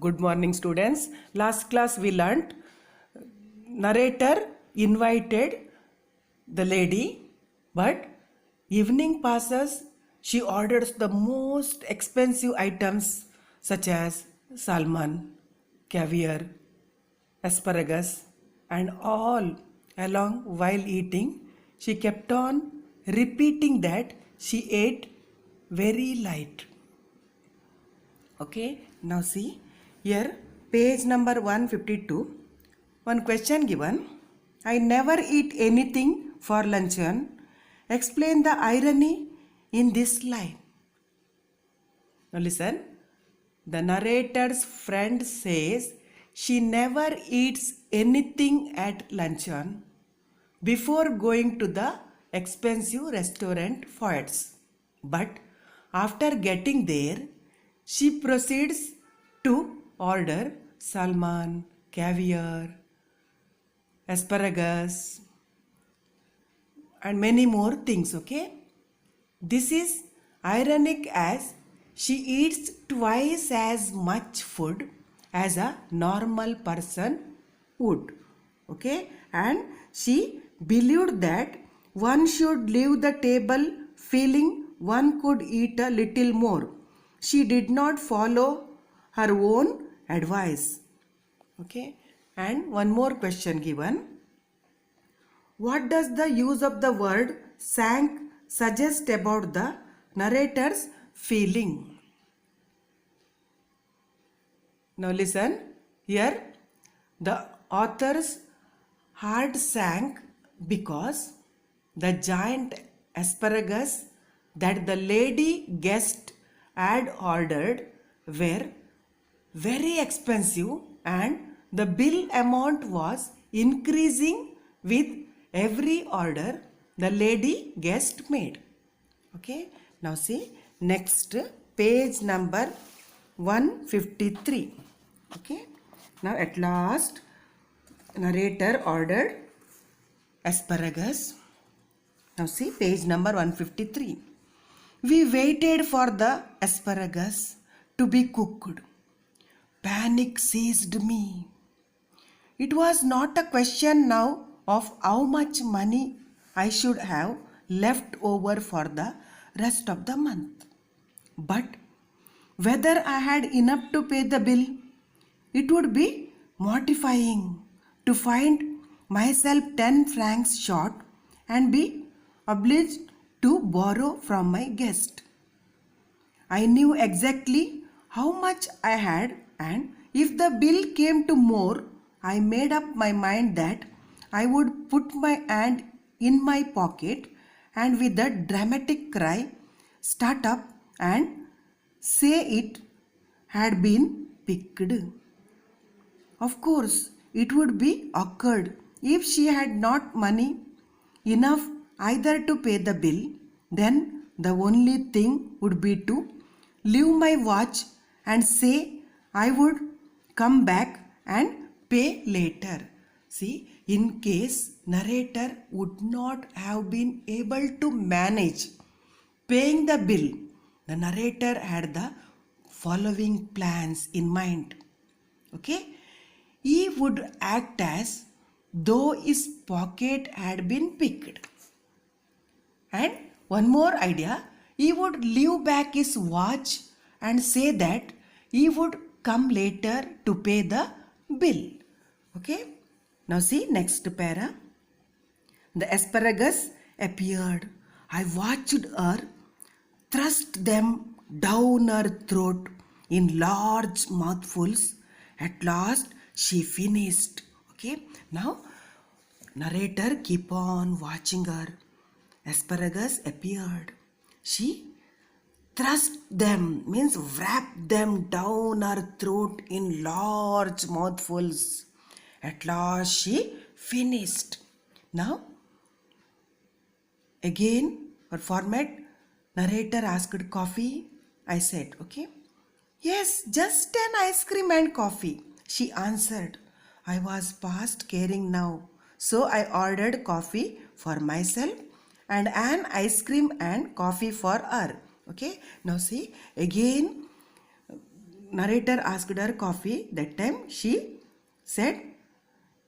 Good morning, students. Last class we learnt narrator invited the lady, but evening passes, she orders the most expensive items such as salmon, caviar, asparagus, and all along while eating. She kept on repeating that she ate very light. Okay, now see here, page number 152. One question given. I never eat anything for luncheon. Explain the irony in this line. Now listen. The narrator's friend says she never eats anything at luncheon before going to the expensive restaurant Foyt's. But after getting there, she proceeds to order salmon, caviar, asparagus, and many more things. Okay, this is ironic as she eats twice as much food as a normal person would. Okay, and she believed that one should leave the table feeling one could eat a little more. She did not follow her own advice. Okay, and one more question given. What does the use of the word sank suggest about the narrator's feeling? Now listen, here the author's heart sank because the giant asparagus that the lady guest had ordered were very expensive and the bill amount was increasing with every order the lady guest made. Okay, now see next, page number 153. Okay, now at last narrator ordered asparagus. Now see page number 153. We waited for the asparagus to be cooked. Panic seized me. It was not a question now of how much money I should have left over for the rest of the month, but whether I had enough to pay the bill. It would be mortifying to find myself 10 francs short and be obliged to borrow from my guest. I knew exactly how much I had, and if the bill came to more, I made up my mind that I would put my hand in my pocket and with a dramatic cry start up and say it had been picked. Of course, it would be awkward if she had not money enough either to pay the bill. Then the only thing would be to leave my watch and say I would come back and pay later. See, in case narrator would not have been able to manage paying the bill, the narrator had the following plans in mind. Okay, he would act as though his pocket had been picked. And one more idea, he would leave back his watch and say that he would come later to pay the bill. Okay, now see next para. The asparagus appeared. I watched her thrust them down her throat in large mouthfuls. At last she finished. Okay, now narrator keep on watching her. Asparagus appeared. She thrust them, means wrapped them down her throat in large mouthfuls. At last she finished. Now again for format, narrator asked coffee. I said okay. Yes, just an ice cream and coffee, she answered. I was past caring now, so I ordered coffee for myself and an ice cream and coffee for her. Okay, now see again narrator asked her coffee. That time she said,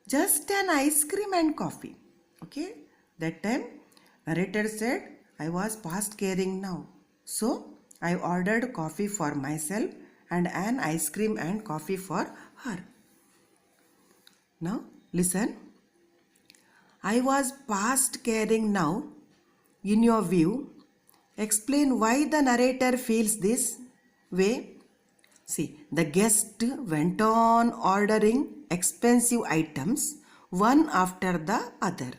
just an ice cream and coffee. Okay. That time narrator said, I was past caring now. So I ordered coffee for myself and an ice cream and coffee for her. Now listen. I was past caring now. In your view, explain why the narrator feels this way. See, the guest went on ordering expensive items one after the other.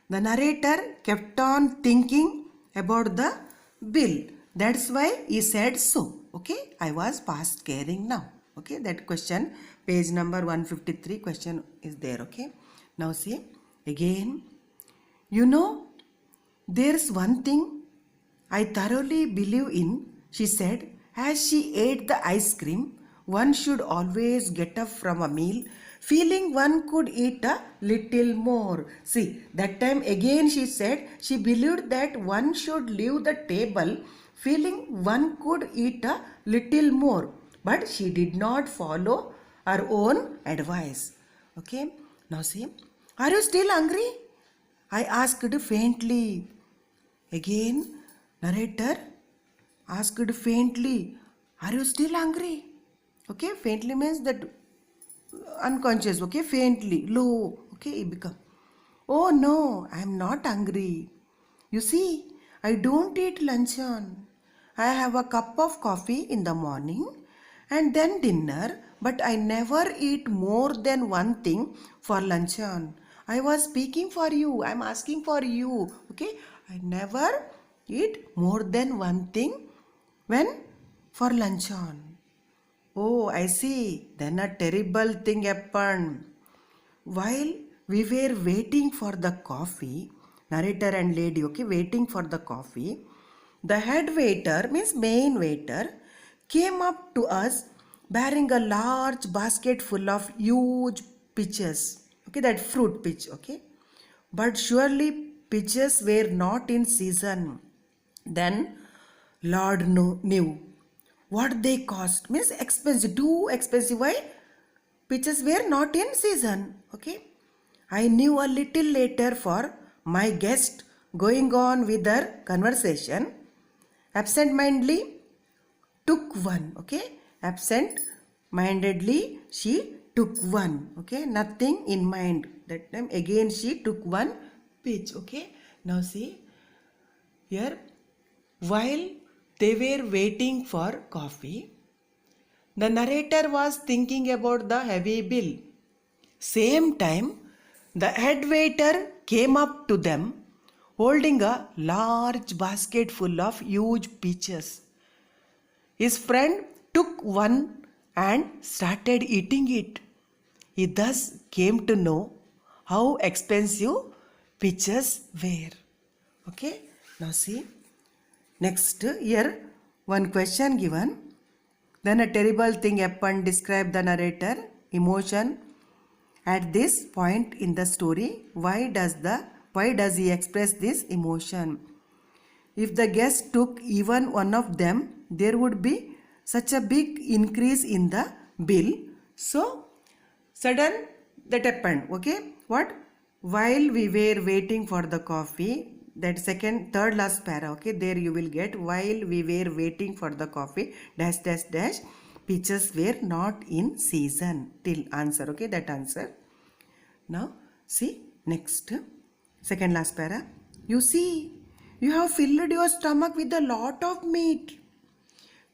The narrator kept on thinking about the bill. That's why he said so. Okay, I was past caring now. Okay, that question, page number 153 question is there. Okay, now see again. You know, there's one thing I thoroughly believe in, she said, as she ate the ice cream. One should always get up from a meal feeling one could eat a little more. See, that time again she said she believed that one should leave the table feeling one could eat a little more. But she did not follow her own advice. Okay, now see, are you still hungry? I asked faintly. Again, narrator asked faintly, are you still hungry? Okay, faintly means that unconscious, okay, faintly, low, okay, it become. Oh no, I am not hungry. You see, I don't eat luncheon. I have a cup of coffee in the morning and then dinner, but I never eat more than one thing for luncheon. I was speaking for you. I am asking for you. Okay, I never eat more than one thing when for luncheon. Oh, I see. Then a terrible thing happened. While we were waiting for the coffee, narrator and lady, okay, waiting for the coffee, the head waiter, means main waiter, came up to us bearing a large basket full of huge peaches. Okay, that fruit peach, okay. But surely peaches were not in season. Then Lord knew what they cost, means expensive, too expensive. Why? Peaches were not in season. Okay, I knew a little later, for my guest going on with her conversation absent-mindedly took one. Okay, absent-mindedly she took one. Okay, nothing in mind. That time again she took one peach. Okay, now see here, while they were waiting for coffee, the narrator was thinking about the heavy bill. Same time, the head waiter came up to them holding a large basket full of huge peaches. His friend took one and started eating it. He thus came to know how expensive peaches were. Okay, now see. Next, here one question given. Then a terrible thing happened. Describe the narrator emotion at this point in the story. Why does he express this emotion? If the guest took even one of them, there would be such a big increase in the bill. So sudden that happened. Okay, what? While we were waiting for the coffee, that third last para, okay, there you will get, while we were waiting for the coffee, dash dash dash, peaches were not in season, till answer. Okay, that answer. Now see next, second last para. You see, you have filled your stomach with a lot of meat,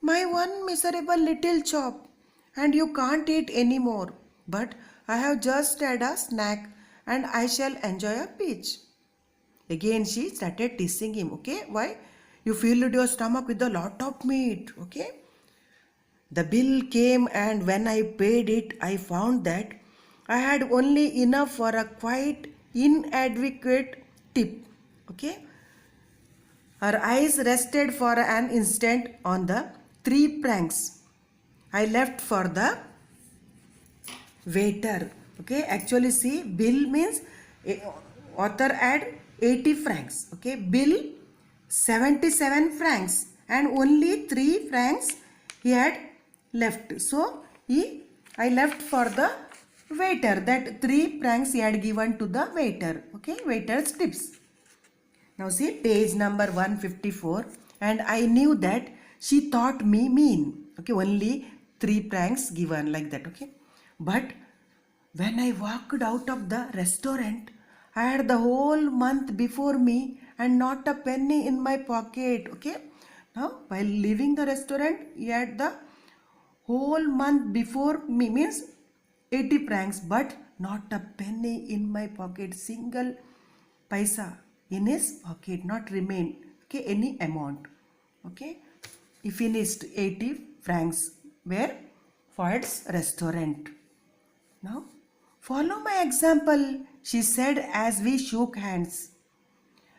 my one miserable little chop, and you can't eat anymore. But I have just had a snack and I shall enjoy a peach. Again she started teasing him. Okay, why? You filled your stomach with a lot of meat. Okay, the bill came, and when I paid it, I found that I had only enough for a quite inadequate tip. Okay, her eyes rested for an instant on the 3 francs I left for the waiter. Okay, actually see, bill means author had 80 francs. Okay, bill 77 francs and only 3 francs he had left. So I left for the waiter. That 3 pranks he had given to the waiter. Okay, waiter's tips. Now see page number 154, and I knew that she thought me mean. Okay, only 3 pranks given like that. Okay, but when I walked out of the restaurant, I had the whole month before me and not a penny in my pocket. Okay, now while leaving the restaurant, he had the whole month before me, means 80 pranks, but not a penny in my pocket, single paisa in his pocket, not remain. Okay, any amount. Okay, he finished 80 francs where Ford's restaurant. Now follow my example, she said as we shook hands.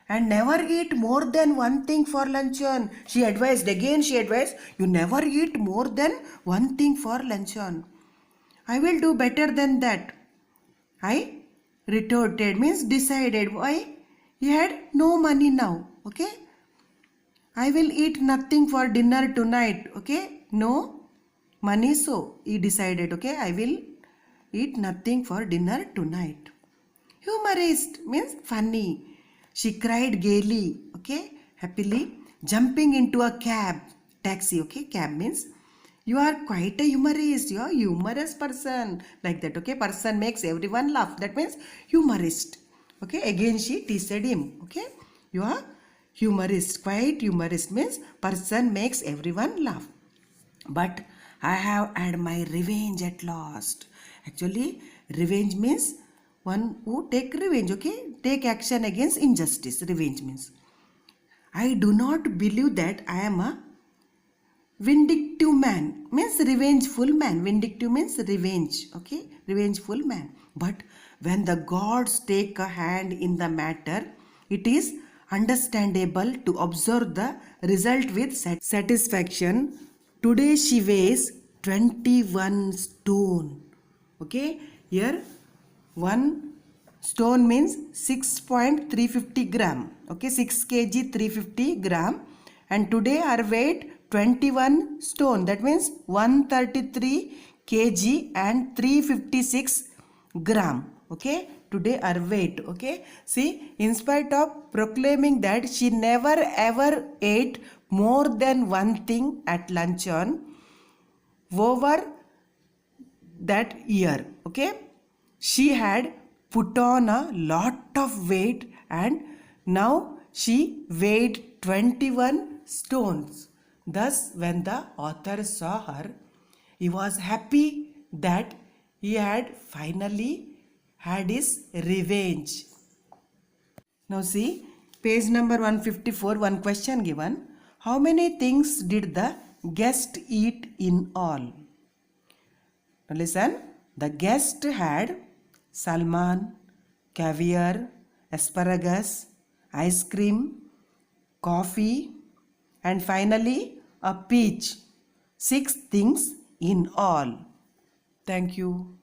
And never eat more than one thing for luncheon. She advised, you never eat more than one thing for luncheon. I will do better than that. I retorted, means decided. Why? He had no money now. Okay. I will eat nothing for dinner tonight. Okay. No money, so he decided. Okay. I will eat nothing for dinner tonight. Humorist means funny. She cried gaily, okay, happily, jumping into a cab, taxi, okay, cab means you are quite a humorist, you are a humorous person, like that, okay, person makes everyone laugh, that means humorist, okay, again she teased him, okay, you are humorist, quite humorist means person makes everyone laugh. But I have had my revenge at last. Actually, revenge means one who take revenge, okay? Take action against injustice. Revenge means. I do not believe that I am a vindictive man. Means revengeful man. Vindictive means revenge, okay? Revengeful man. But when the gods take a hand in the matter, it is understandable to observe the result with satisfaction. Today she weighs 21 stone. Okay, here 1 stone means 6.350 gram. Okay, 6 kg 350 gram. And today her weight 21 stone. That means 133 kg and 356 gram. Okay, today her weight. Okay, see, in spite of proclaiming that she never ever ate more than one thing at luncheon over that year, okay, she had put on a lot of weight and now she weighed 21 stones. Thus, when the author saw her, he was happy that he had finally had his revenge. Now see, page number 154, one question given. How many things did the guest eat in all? Now listen, the guest had salmon, caviar, asparagus, ice cream, coffee, and finally a peach. 6 things in all. Thank you.